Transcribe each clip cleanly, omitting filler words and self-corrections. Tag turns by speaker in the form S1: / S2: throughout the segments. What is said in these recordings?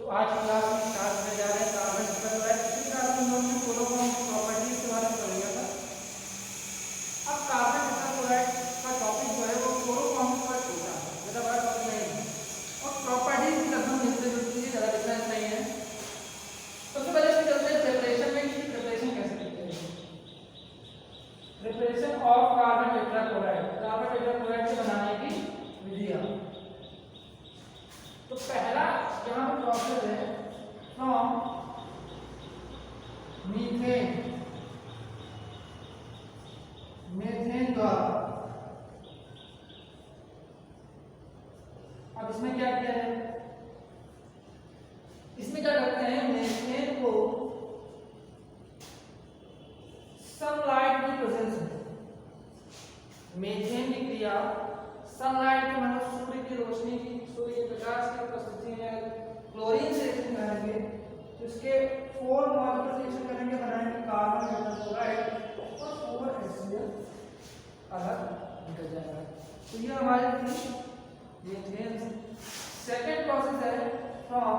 S1: तो आज की क्लास में स्टार्ट करने जा रहे हैं कार्बन टेट्राक्लोराइड। पिछली क्लास में हम लोगों ने क्लोरोफॉर्म की प्रॉपर्टीज के बारे में पढ़ लिया था। अब कार्बन टेट्राक्लोराइड का टॉपिक जो है वो क्लोरोफॉर्म से थोड़ा छोटा है, ज़्यादा बड़ा टॉपिक नहीं है और प्रॉपर्टीज भी लगभग मिलते जुलती है, ज़्यादा डिफरेंस नहीं है। सबसे पहले इसमें चलते हैं प्रिपरेशन में, इसकी प्रिपरेशन कैसे करते हैं। Preparation of carbon tetrachloride, carbon tetrachloride से बनाने की विधियाँ। तो पहला यहाँ पे प्रोसेस है फ्रॉम मीथेन, मीथेन द्वारा। अब इसमें क्या किया है, इसमें क्या करते हैं, मीथेन को सनलाइट की प्रेजेंस में, मीथेन की क्रिया सनलाइट की मतलब सूर्य की रोशनी की, सूर्य के प्रकाश की उपस्थिति में क्लोरीन से रिएक्शन करेंगे तो इसके 4 मॉलिक्यूल रिएक्शन करेंगे, बनाएंगे कार्बन टेट्राक्लोराइड और 4 HCl अलग निकल जाएगा। तो ये हमारे मीथेन। सेकंड प्रोसेस है फ्रॉम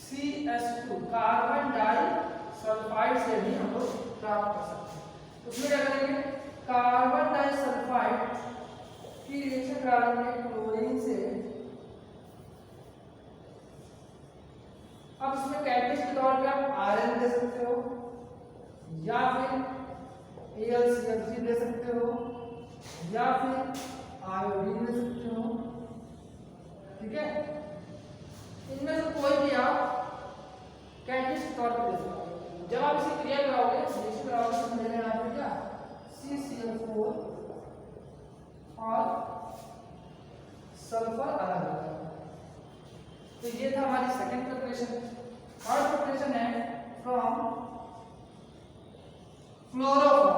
S1: CH2, कार्बन डाइसल्फाइड से भी हम लोग प्राप्त कर सकते हैं। उसमें क्या करेंगे, कार्बन डाइसल्फाइड की रिएक्शन करा लेंगे क्लोरीन से। अब इसमें कैटलिस्ट के तौर पे आप आयरन दे सकते हो या फिर AlCl3 दे सकते हो या फिर आयोडीन दे सकते हो, ठीक है। इनमें से कोई भी आप कैटलिस्ट के तौर पे दे सकते हो। जब आप इसे क्रिया कराओगे, रिएक्शन कराओगे तो मिलेगा यहाँ पे क्या, CCl4 और सल्फर अलग होगा। तो ये था हमारी सेकंड प्रिपरेशन। थर्ड प्रिपरेशन है फ्रॉम क्लोरोफॉर्म,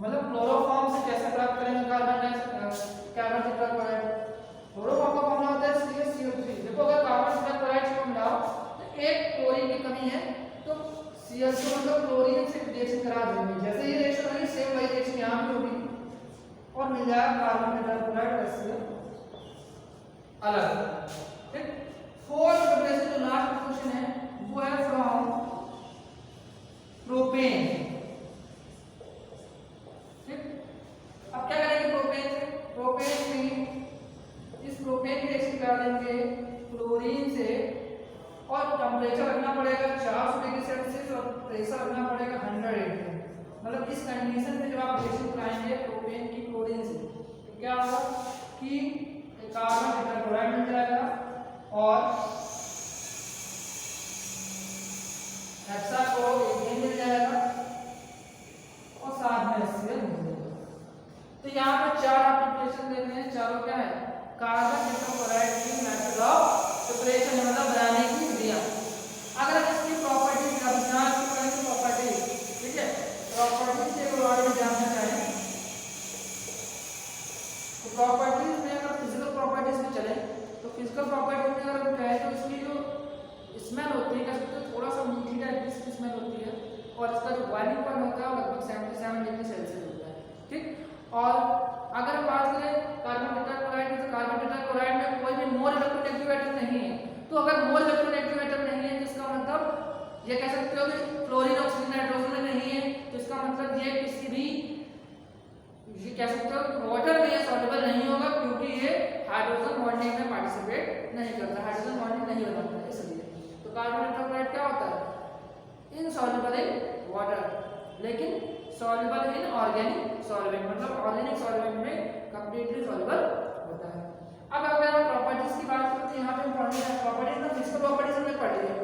S1: मतलब क्लोरोफॉर्म से कैसे प्राप्त करेंगे कार्बन टेट्राक्लोराइड। क्लोरोफॉर्म का फॉर्मूला होता है CaCO3। देखो अगर कार्बन टेट्राक्लोराइड को मिलाओ तो एक क्लोरीन की कमी है तो Cl2 मतलब क्लोरीन से रिएक्शन करा देंगे। जैसे ही रिएक्शन होगी सेम वही रिएक्शन यहाँ भी होगी और मिल जाएगा कार्बन टेट्राक्लोराइड और HCl अलग, ठीक। फोर्थ प्रिपरेशन जो लास्ट प्रिपरेशन है वो है फ्रॉम प्रोपेन, ठीक। अब क्या करेंगे प्रोपेन से, प्रोपेन में इस प्रोपेन की रिएक्शन करा देंगे क्लोरीन से और टेम्परेचर रखना पड़ेगा 400 डिग्री सेल्सियस और प्रेशर रखना पड़ेगा 100 atm। मतलब इस कंडीशन में जब आप रिएक्शन कराएंगे प्रोपेन की क्लोरीन से तो क्या होगा कि कार्बन टेट्राक्लोराइड मिल जाएगा और हेक्साक्लोरोथेन मिल जाएगा और साथ में HCl मिल जाएगा। तो यहाँ पे 4 एप्लीकेशन देते हैं, चारों क्या है, कार्बन टेट्राक्लोराइड की मेथड ऑफ प्रिपरेशन, मतलब बनाने की विधियां। अगर इसकी प्रॉपर्टीज का विचार करें तो प्रॉपर्टीज, ठीक है, प्रॉपर्टीज के बारे में जानना चाहें तो प्रॉपर्टीज में अगर फिजिकल प्रॉपर्टीज में चले तो फिजिकल प्रॉपर्टीज में अगर हम कहें तो इसकी जो स्मेल होती है, कह सकते हैं थोड़ा सा मीठी टाइप की स्मेल होती है और इसका जो बॉइलिंग पॉइंट होता है लगभग 77 डिग्री सेल्सियस होता है, ठीक। और अगर हम बात करें कार्बन टेट्राक्लोराइड में तो कार्बन टेट्राक्लोराइड में कोई भी मोर इलेक्ट्रोनेगेटिव एटम नहीं है। तो अगर मोर इलेक्ट्रोनेगेटिव एटम नहीं है तो इसका मतलब ये कह सकते हो कि क्लोरीन ऑक्सीजन नाइट्रोजन नहीं है, तो इसका मतलब ये किसी भी ये कह सकते हो वाटर में सॉल्युबल नहीं होगा क्योंकि ये हाइड्रोजन बॉन्डिंग में पार्टिसिपेट नहीं करता, हाइड्रोजन बॉन्डिंग नहीं बनाता है इसलिए। तो कार्बन टेट्राक्लोराइड क्या होता है, इनसॉल्युबल इन वाटर लेकिन सॉल्युबल इन ऑर्गेनिक सॉल्वेंट, मतलब ऑर्गेनिक सॉल्वेंट में कंप्लीटली सॉल्युबल होता है। अब अगर हम प्रॉपर्टीज की बात करते हैं, यहाँ पे हम पढ़ रहे हैं प्रॉपर्टीज में फिजिकल प्रॉपर्टीज हमने पढ़ ली है,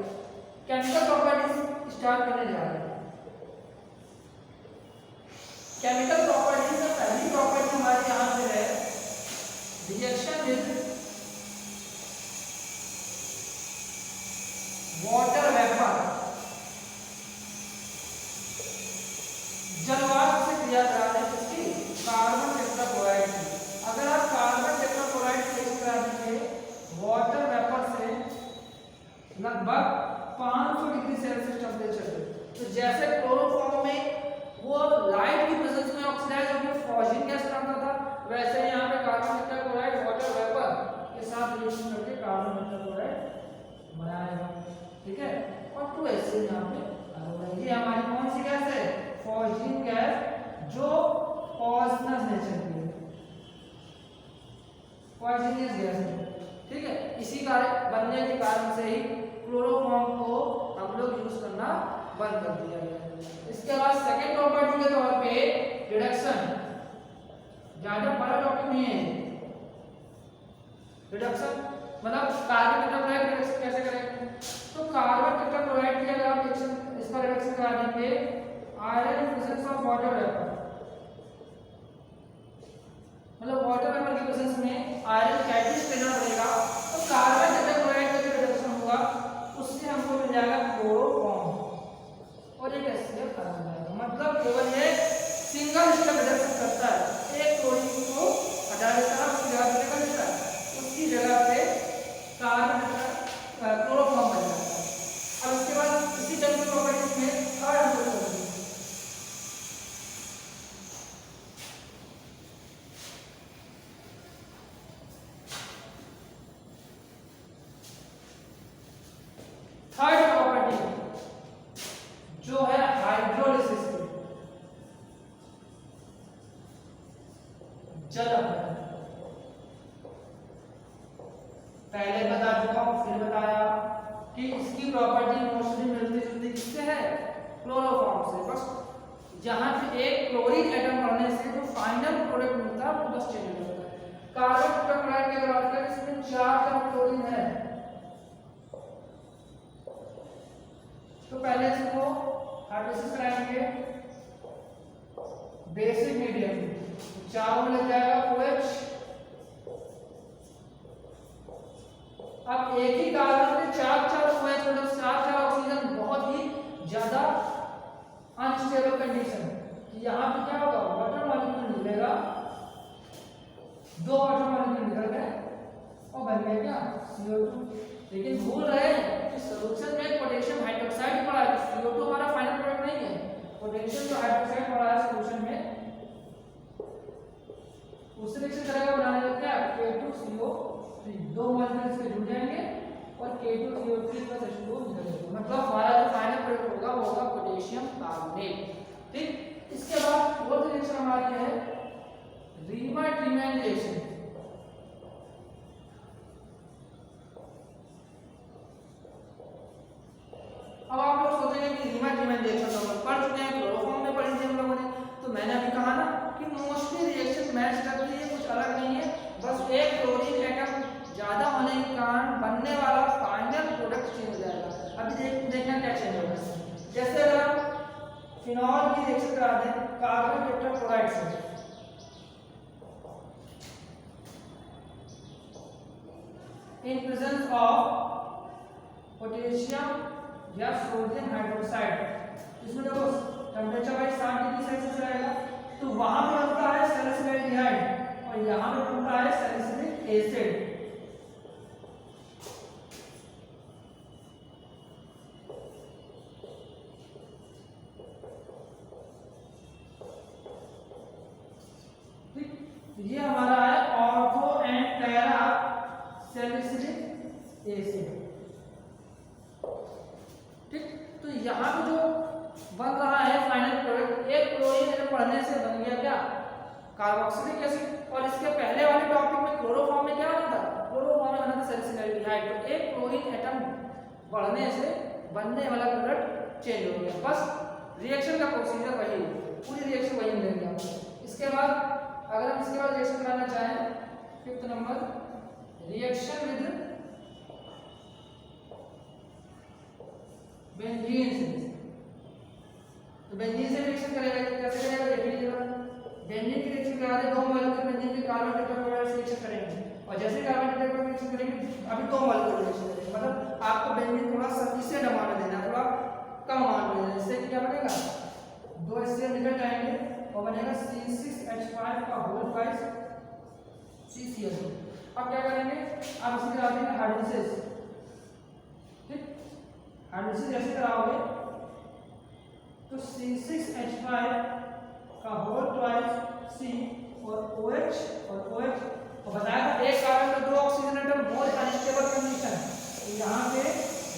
S1: केमिकल प्रॉपर्टीज स्टार्ट करने जा रहे हैं। केमिकल प्रॉपर्टीज में पहली प्रॉपर्टी हमारे यहाँ पे है रिएक्शन विद वाटर वेपर, जलवाष्प से क्रिया कराने किसकी, कार्बन टेट्राक्लोराइड की। अगर आप कार्बन टेट्राक्लोराइड की रिएक्शन करा देंगे वाटर वेपर से लगभग 500 डिग्री सेल्सियस टेम्परेचर पे, तो जैसे क्लोरोफॉर्म में वो लाइट की प्रेजेंस में ऑक्सीडाइज वैसे यहाँ पे अलग हो जाएगी। ये हमारी कौन सी गैस है? फॉस्फेट गैस, जो पॉइजनस नेचर की है, पॉइजनस गैस है। ठीक है, इसी कारण बनने के कारण से ही क्लोरोफॉर्म को हम लोग यूज करना बंद कर दिया गया। इसके बाद सेकंड प्रॉपर्टी के तौर पे रिडक्शन, ज्यादा बड़ा टॉपिक नहीं है रिडक्शन, मतलब कार्बन टेट्राक्लोराइड रिडक्शन कैसे करेंगे? तो कार्बन टेट्राक्लोराइड की अगर आप रिएक्शन इसका रिडक्शन करा देंगे iron presence of water vapour, मतलब वाटर वेपर की प्रेजेंस में आयरन कैटालिस्ट लेना पड़ेगा, तो कार्बन टेट्राक्लोराइड का जो रिडक्शन होगा उससे हमको मिल जाएगा क्लोरोफॉर्म और एक HCl कार्बन आएगा। मतलब केवल ये सिंगल स्टेप रिडक्शन करता है, एक क्लोरीन को हटा देता है, उसकी जगह पे कर देता है, उसकी जगह पे कार्बन क्लोरोफॉर्म बन जाता है। अब इसके बाद इसी केमिकल प्रॉपर्टीज में थर्ड हम लोग करेंगे थर्ड प्रॉपर्टी जो है हाइड्रोलिसिस की, जल अपघटन। पहले बता चुका हूं, फिर बताया कि इसकी प्रॉपर्टी मोस्टली मिलती जुलती किससे है? क्लोरोफॉर्म से। बस जहां पे एक क्लोरीन एटम बढ़ने से जो फाइनल प्रोडक्ट मिलता है वो बस चेंज हो जाता है। कार्बन टेट्राक्लोराइड की बात करें इसमें 4 क्लोरीन है, तो पहले इसको हाइड्रोलिसिस कराएंगे बेसिक मीडियम, चारों में लग जाएगा OH। अब एक ही कार्बन में 4 OH मतलब 4 ऑक्सीजन, बहुत ही ज्यादा अनस्टेबल कंडीशन कि यहाँ पे क्या होगा? वाटर मॉलिक्यूल निकलेगा, 2 वाटर मॉलिक्यूल निकल गए और बन गया क्या? CO2। लेकिन भूल रहे हैं कि सॉल्यूशन में पोटेशियम हाइड्रोक्साइड पड़ा है, CO2 हमारा फाइनल प्रोडक्ट नहीं है। पोटेशियम जो हाइड्रोक्साइड पड़ा है सॉल्यूशन में, उससे रिएक्शन करेगा बनाने का क्या? K2CO3, 2 मॉलिक्यूल इसके जुड़ जाएंगे और K2CO3 का H2O निकल जाएगा। मतलब हमारा जो फाइनल प्रोडक्ट होगा वो होगा पोटेशियम कार्बोनेट। ठीक, इसके बाद फोर्थ रिएक्शन हमारी है रीमर-ट्रीमैन रिएक्शन। अब आप लोग सोचेंगे कि रीमर-ट्रीमैन रिएक्शन तो हम लोग पढ़ चुके हैं, क्लोरोफॉर्म में पढ़ी थी हम लोगों ने, तो मैंने अभी कहा ना कि मोस्टली रिएक्शन मैच करती है, कुछ अलग नहीं है, बस एक क्लोरीन एटम ज्यादा होने के कारण बनने वाला फाइनल प्रोडक्ट चेंज हो जाएगा। अभी देखना क्या चेंज होगा। जैसे अगर हम फिनॉल की रिएक्शन करा दें कार्बन टेट्राक्लोराइड से, इन प्रेजेंस ऑफ पोटेशियम या सोडियम हाइड्रोक्साइड, इसमें देखो टेम्परेचर वाइज 60 डिग्री सेल्सियस रहेगा, तो वहां पे बनता है सैलिसिलाइड और यहाँ पे बनता है सैलिसिलिक एसिड। ये हमारा है ortho and para salicylic acid. ठीक, तो यहाँ पे जो बन रहा है फाइनल प्रोडक्ट, एक क्लोरीन एटम पढ़ने से बन गया क्या? Carboxylic acid. और इसके पहले वाले टॉपिक में क्लोरोफॉर्म में क्या बना था? क्लोरोफॉर्म में बना था सैलिसिलाइड। तो एक क्लोरीन एटम बढ़ने से बनने वाला प्रोडक्ट चेंज हो गया। बस रिएक्शन का प्रोसीजर वही है, पूरी रिएक्शन वही मिलेगी आपको। इसके बाद अगर हम इसके बाद रिएक्शन कराना चाहें, 5th number reaction with benzene. तो बेंजीन से रिएक्शन करेगा, कैसे करेगा देखिए। बेंजीन की रिएक्शन करा दे, 2 मॉलिक्यूल बेंजीन के कार्बन टेट्राक्लोराइड से रिएक्शन करेंगे, और जैसे कार्बन टेट्राक्लोराइड रिएक्शन करेंगे अभी 2 मॉलिक्यूल रिएक्शन करेंगे, मतलब आपको बेंजीन थोड़ा सफिशिएंट अमाउंट में देना, थोड़ा कम अमाउंट में देना। इससे क्या बनेगा? 2 HCl निकल जाएंगे और बनेगा C6H5 का होल ट्वाइस CCl। अब क्या करेंगे? आप इसे करा देंगे हाइड्रोलिसिस। ठीक, हाइड्रोलिसिस जैसे कराओगे तो C6H5 का होल ट्वाइस C और OH और OH, और बताया था एक कार्बन में 2 ऑक्सीजन एटम मोर अनस्टेबल कंडीशन, तो यहाँ पे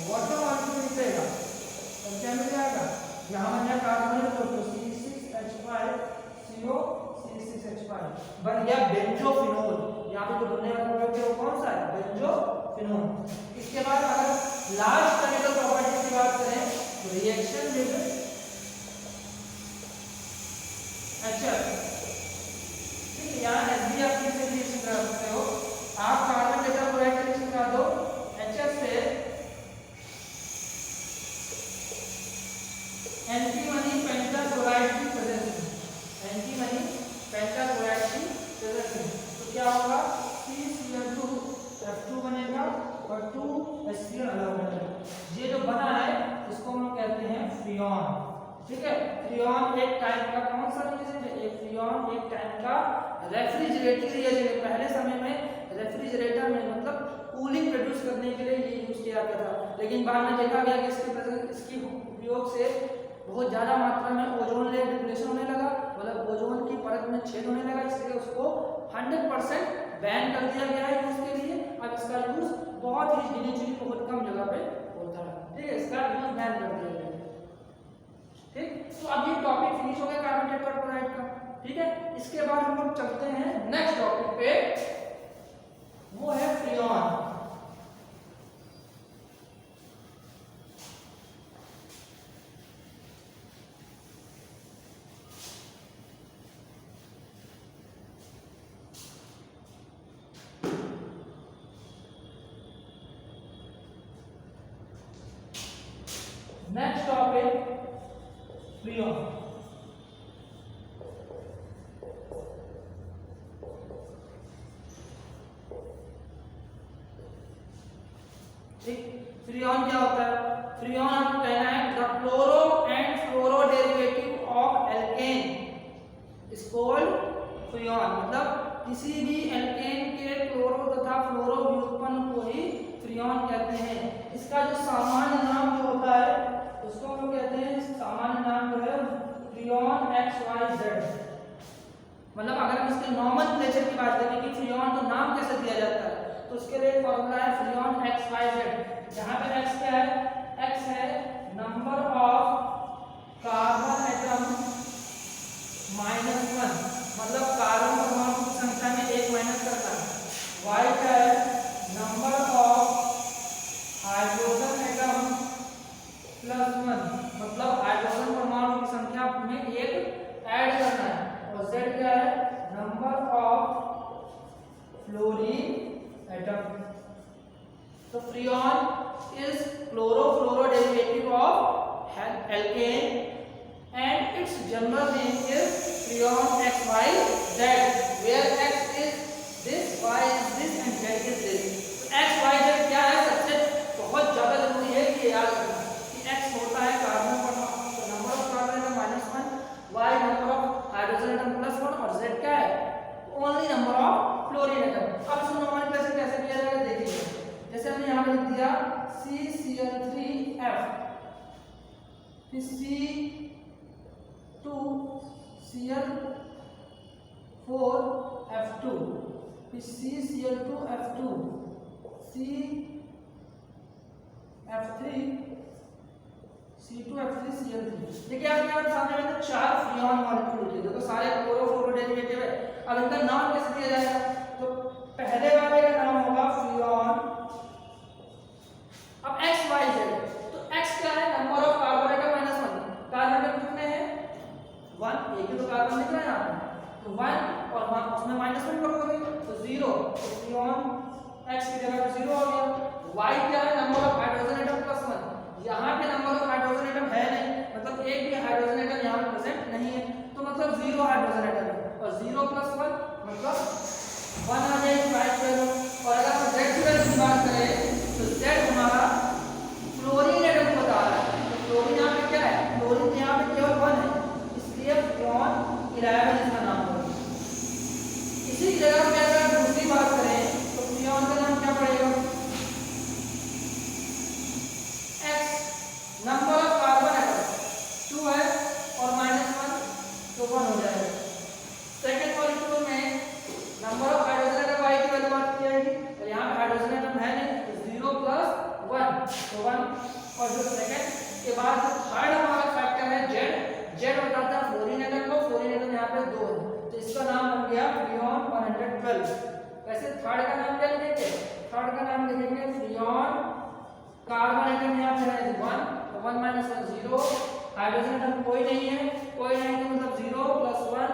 S1: वाटर मॉलिक्यूल निकलेगा, रिएक्शन विद HF, ठीक है, यहाँ एसबी आप किससे रिएक्शन करा सकते हो, आप कार्बन टेट्राक्लोराइड रिएक्शन करा दो HF से एंटीमनी पेंटाक्लोराइड की प्रेजेंस में, एंटीमनी पेंटाक्लोराइड की प्रेजेंस में, तो क्या होगा CCl2F2 बनेगा और 2HCl अलग बनेगा। ये जो बना है इसको हम कहते हैं फ्रियोन, ठीक है। फ्रियोन एक टाइप का कौन सा रिएजेंट है, एक फ्रियोन एक टाइप का रेफ्रिजरेटरी रिएजेंट है। पहले समय में रेफ्रिजरेटर में मतलब कूलिंग प्रोड्यूस करने के लिए ये यूज किया जाता था, लेकिन बाद में देखा गया कि इसके उपयोग से बहुत ज़्यादा मात्रा में ओजोन लेयर डिप्लेशन होने लगा, मतलब ओजोन की परत में छेद होने लगा, इसलिए उसको 100% बैन कर दिया गया है यूज के लिए। अब इसका यूज बहुत ही गिनी चुनी बहुत कम जगह पे होता है, ठीक है, इसका यूज बैन कर दिया गया है, ठीक। तो अब ये टॉपिक फिनिश हो गया कार्बन टेट्राक्लोराइड का, ठीक है। इसके बाद हम लोग चलते हैं नेक्स्ट टॉपिक पे, वो है फ्रियोन। Next topic Freon. ठीक, फ्रियोन क्या होता है, फ्रियोन आपको कहना है the chloro and fluoro derivative of alkene is called Freon, मतलब किसी भी एल्केन के क्लोरो तथा फ्लोरो व्युत्पन्न को ही फ्रियोन कहते हैं। इसका जो सामान्य नाम जो होता है उसको हम कहते हैं, सामान्य नाम जो है फ्रियोन XYZ, मतलब अगर हम इसके नॉमेनक्लेचर की बात करें कि फ्रियोन को नाम कैसे दिया जाता है, तो उसके लिए फॉर्मूला है फ्रियोन XYZ, जहां पे x क्या है, x है नंबर ऑफ कार्बन एटम -1, मतलब कार्बन परमाणु की संख्या में एक माइनस करना है, y क्या है नंबर ऑफ हाइड्रोजन एटम +1, मतलब हाइड्रोजन परमाणु की संख्या में एक ऐड करना है, और z क्या है नंबर ऑफ फ्लोरीन एटम। तो freon is chlorofluoro derivative of alkane and its general name is Freon XYZ, where X is this, Y is this and Z is this। तो XYZ क्या है, सबसे बहुत ज्यादा जरूरी है कि याद रखना कि X होता है कार्बन परमाणु, number of carbon atom -1, Y number of hydrogen atom +1 और Z क्या है only number of fluorine atom. अब इसको नॉमेनक्लेचर कैसे किया जाएगा देखिए, जैसे हमने यहाँ पे लिख दिया CCl3F, फिर C2Cl4F2, फिर CCl2F2, C2F3Cl3। देखिए आपके यहाँ सामने में 4 फ्रियोन मॉलिक्यूल लिखे, देखो सारे क्लोरो-फ्लोरो डेरिवेटिव है। अब इनका नाम कैसे दिया जाएगा, तो पहले वाले का नाम होगा फ्रियोन, अब XYZ, तो X क्या है number of carbon atom -1, carbon atom कितने हैं 1, एक ही तो कार्बन दिख रहा है यहाँ पे, तो 1 और 1 उसमें -1 कर दोगे तो 0, तो फ्रियोन X की जगह पे 0 हो गया। Y क्या है नंबर ऑफ हाइड्रोजन एटम +1, यहाँ पे नंबर ऑफ हाइड्रोजन एटम है नहीं, मतलब एक भी हाइड्रोजन एटम यहाँ पे प्रेजेंट नहीं है, तो मतलब 0 हाइड्रोजन एटम है, और 0 + 1 मतलब 1 आ जाएगी Y वैल्यू। और अगर हम Z की वैल्यू की बात करें तो Z हमारा फ्लोरीन एटम को बता रहा है, तो फ्लोरीन यहाँ पे क्या है, फ्लोरीन यहाँ पे केवल 1 है, इसलिए फ्रियोन 11 इसका नाम है। इसी जगह पे अगर दूसरी बात करें तो फ्रियोन का नाम क्या पड़ेगा, X number of carbon atom 2 है और -1 तो 1 हो जाएगा। सेकंड मॉलिक्यूल में number of hydrogen atom Y की वैल्यू बात की जाएगी, और यहाँ पे हाइड्रोजन एटम है नहीं, तो 0 + 1 तो 1, और जो सेकंड के बाद जो थर्ड हमारा फैक्टर है Z बताता है फ्लोरीन एटम को, फ्लोरीन एटम यहाँ पे 2 है, तो इसका नाम बन गया फ्रियोन 112। वैसे थर्ड का नाम क्या लिखेंगे, थर्ड का नाम लिखेंगे फ्रियोन, कार्बन एटम यहाँ पे है 1 तो 1 माइनस 1 0, हाइड्रोजन एटम कोई नहीं है, कोई नहीं तो मतलब 0 प्लस 1,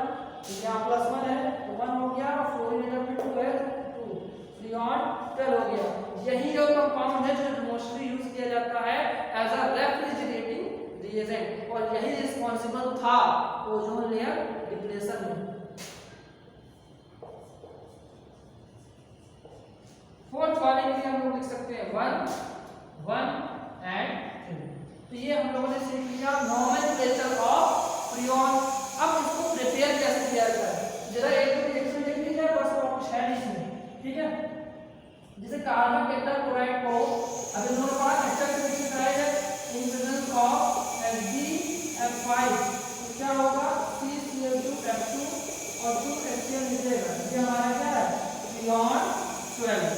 S1: यहाँ प्लस 1 है तो 1 हो गया, फ्लोरीन एटम में 2 है तो 2, फ्रीऑन 12 हो गया। यही जो कंपाउंड है जो मोस्टली यूज किया जाता है एज अ रेफ्रिजरेटिंग रिएजेंट, और यही रिस्पांसिबल था ओजोन लेयर डिप्लेशन में। फोर्थ वाले के लिए हम लोग लिख सकते हैं 1 1 एंड 3। तो ये हम लोगों ने सीख लिया नोमेनक्लेचर ऑफ फ्रियोन। अब इसको प्रिपेयर कैसे किया जाए, जरा एक तो रिएक्शन देख लीजिए, बस और कुछ है नहीं इसमें, ठीक है। जैसे कार्बन टेट्राक्लोराइड को अब इन दोनों का अच्छा रिएक्शन कराया जाए इन प्रेजेंस ऑफ FbF5 तो क्या होगा CCl2F2 और 2 HCl मिलेगा, ये हमारा क्या है फ्रियोन 12।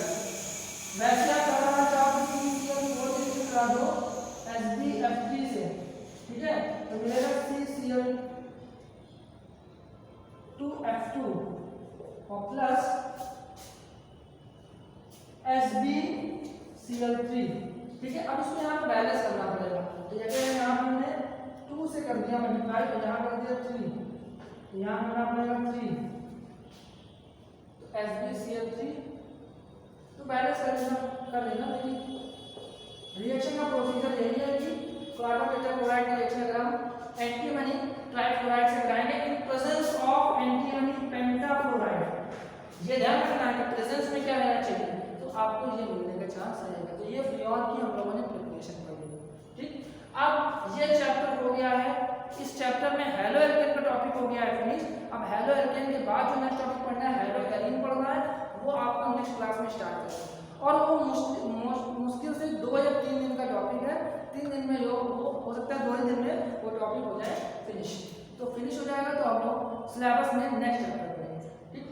S1: वैसे आप कराना चाहो तो CCl4 से करा दो HbF3 से, ठीक है, तो मिलेगा CCl2F2 और प्लस HbCl3, ठीक है। अब इसमें यहाँ बैलेंस करना पड़ेगा, तो जैसे यहाँ हमने 2 से कर दिया मल्टीप्लाई, तो यहाँ कर दिया 3, तो यहाँ करना पड़ेगा 3, तो HbCl3 तो बैलेंस कर लेना। रिएक्शन का प्रोसीजर यही है कि कार्बन टेट्राक्लोराइड का रिएक्शन अगर हम एंटीमनी ट्राइक्लोराइड से कराएंगे in presence of antimony pentachloride, ये ध्यान रखना है कि प्रेजेंस में क्या रहना चाहिए, तो आपको ये मिलने का चांस रहेगा। तो ये फ्रियोन की हम लोगों ने प्रिपरेशन कर ली, ठीक। अब ये चैप्टर हो गया है, इस चैप्टर में हेलो एल्केन का टॉपिक हो गया है फिनिश। अब हेलो एल्केन के बाद जो नेक्स्ट टॉपिक पढ़ना है हेलो एलीन पढ़ना है, वो आपको नेक्स्ट क्लास में स्टार्ट करेंगे, और वो मुश्किल से 2 या 3 दिन का टॉपिक है। 3 दिन में जो हो सकता है 2 ही दिन में वो टॉपिक हो जाए फिनिश, तो फिनिश हो जाएगा तो हम लोग सिलेबस में नेक्स्ट चैप्टर पढ़ेंगे, ठीक।